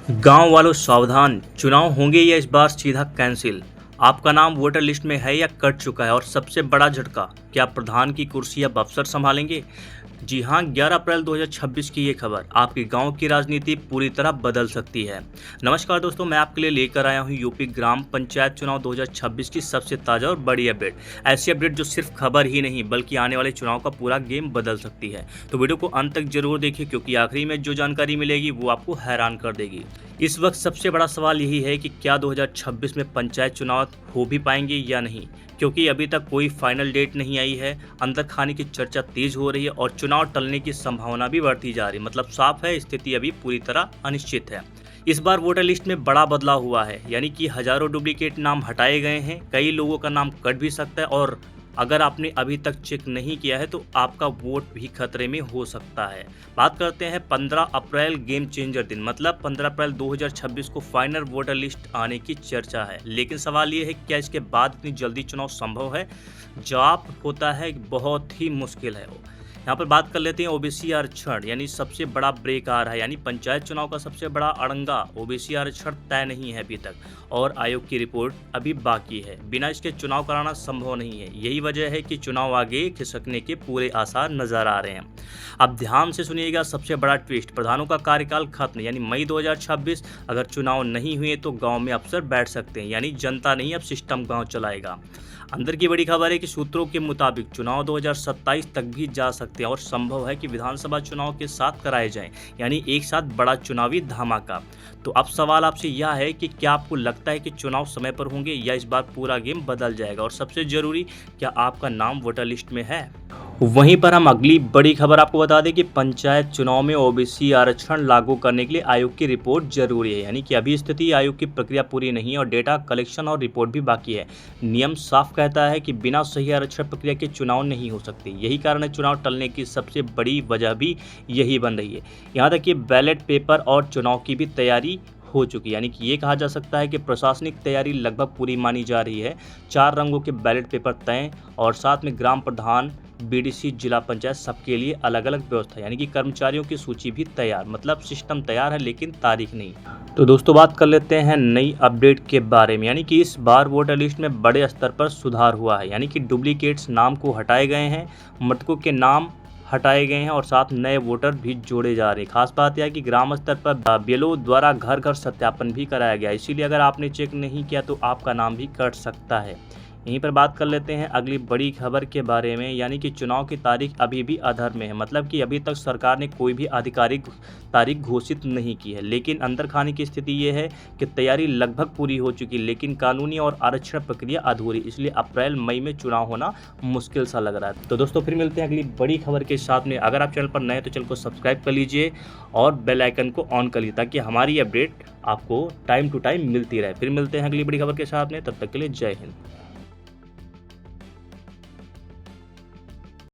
गांव वालों सावधान, चुनाव होंगे या इस बार सीधा कैंसिल। आपका नाम वोटर लिस्ट में है या कट चुका है। और सबसे बड़ा झटका, क्या प्रधान की कुर्सी अब अफसर संभालेंगे। जी हां, 11 अप्रैल 2026 की ये खबर आपके गांव की राजनीति पूरी तरह बदल सकती है। नमस्कार दोस्तों, मैं आपके लिए लेकर आया हूं यूपी ग्राम पंचायत चुनाव 2026 की सबसे ताज़ा और बड़ी अपडेट। ऐसी अपडेट जो सिर्फ खबर ही नहीं बल्कि आने वाले चुनाव का पूरा गेम बदल सकती है। तो वीडियो को अंत तक जरूर देखिए, क्योंकि आखिरी में जो जानकारी मिलेगी वो आपको हैरान कर देगी। इस वक्त सबसे बड़ा सवाल यही है कि क्या 2026 में पंचायत चुनाव हो भी पाएंगे या नहीं, क्योंकि अभी तक कोई फाइनल डेट नहीं आई है। अंदर खाने की चर्चा तेज हो रही है और चुनाव टलने की संभावना भी बढ़ती जा रही है। मतलब साफ है, स्थिति अभी पूरी तरह अनिश्चित है। इस बार वोटर लिस्ट में बड़ा बदलाव हुआ है, यानी कि हजारों डुप्लीकेट नाम हटाए गए हैं। कई लोगों का नाम कट भी सकता है और अगर आपने अभी तक चेक नहीं किया है तो आपका वोट भी खतरे में हो सकता है। बात करते हैं 15 अप्रैल गेम चेंजर दिन, मतलब 15 अप्रैल 2026 को फाइनल वोटर लिस्ट आने की चर्चा है। लेकिन सवाल ये है, क्या इसके बाद इतनी जल्दी चुनाव संभव है। जवाब होता है बहुत ही मुश्किल है। यहाँ पर बात कर लेते हैं ओबीसी आरक्षण, यानी सबसे बड़ा ब्रेक आ रहा है। यानी पंचायत चुनाव का सबसे बड़ा अड़ंगा ओबीसी आरक्षण तय नहीं है अभी तक, और आयोग की रिपोर्ट अभी बाकी है। बिना इसके चुनाव कराना संभव नहीं है। यही वजह है कि चुनाव आगे खिसकने के पूरे आसार नजर आ रहे हैं। अब ध्यान से सुनिएगा, सबसे बड़ा ट्विस्ट, प्रधानों का कार्यकाल खत्म, यानी मई 2026। अगर चुनाव नहीं हुए तो गाँव में अफसर बैठ सकते हैं, यानी जनता नहीं, अब सिस्टम गाँव चलाएगा। अंदर की बड़ी खबर है कि सूत्रों के मुताबिक चुनाव 2027 तक भी जा सकते हैं और संभव है कि विधानसभा चुनाव के साथ कराए जाएं, यानी एक साथ बड़ा चुनावी धमाका। तो अब सवाल आपसे यह है कि क्या आपको लगता है कि चुनाव समय पर होंगे या इस बार पूरा गेम बदल जाएगा। और सबसे जरूरी, क्या आपका नाम वोटर लिस्ट में है। वहीं पर हम अगली बड़ी खबर आपको बता दें कि पंचायत चुनाव में ओबीसी आरक्षण लागू करने के लिए आयोग की रिपोर्ट जरूरी है। यानी कि अभी स्थिति, आयोग की प्रक्रिया पूरी नहीं है और डेटा कलेक्शन और रिपोर्ट भी बाकी है। नियम साफ कहता है कि बिना सही आरक्षण प्रक्रिया के चुनाव नहीं हो सकते। यही कारण है चुनाव टलने की सबसे बड़ी वजह भी यही बन रही है। यहाँ तक कि बैलेट पेपर और चुनाव की भी तैयारी हो चुकी है। यानी कि ये कहा जा सकता है कि प्रशासनिक तैयारी लगभग पूरी मानी जा रही है। 4 रंगों के बैलेट पेपर तय और साथ में ग्राम प्रधान, बीडीसी, जिला पंचायत, सबके लिए अलग अलग व्यवस्था, यानी कि कर्मचारियों की सूची भी तैयार। मतलब सिस्टम तैयार है लेकिन तारीख नहीं। तो दोस्तों, बात कर लेते हैं नई अपडेट के बारे में। यानी कि इस बार वोटर लिस्ट में बड़े स्तर पर सुधार हुआ है। यानी कि डुप्लीकेट्स नाम को हटाए गए हैं, मृतकों के नाम हटाए गए हैं और साथ नए वोटर भी जोड़े जा रहे हैं। खास बात यह है कि ग्राम स्तर पर बीएलओ द्वारा घर घर सत्यापन भी कराया गया। इसीलिए अगर आपने चेक नहीं किया तो आपका नाम भी कट सकता है। यहीं पर बात कर लेते हैं अगली बड़ी खबर के बारे में। यानी कि चुनाव की तारीख अभी भी अधर में है। मतलब कि अभी तक सरकार ने कोई भी आधिकारिक तारीख घोषित नहीं की है। लेकिन अंदर खाने की स्थिति ये है कि तैयारी लगभग पूरी हो चुकी, लेकिन कानूनी और आरक्षण प्रक्रिया अधूरी। इसलिए अप्रैल मई में चुनाव होना मुश्किल सा लग रहा है। तो दोस्तों, फिर मिलते हैं अगली बड़ी खबर के साथ में। अगर आप चैनल पर नए हैं तो चैनल को सब्सक्राइब कर लीजिए और बेल आइकन को ऑन कर लीजिए, ताकि हमारी अपडेट आपको टाइम टू टाइम मिलती रहे। फिर मिलते हैं अगली बड़ी खबर के साथ में, तब तक के लिए जय हिंद।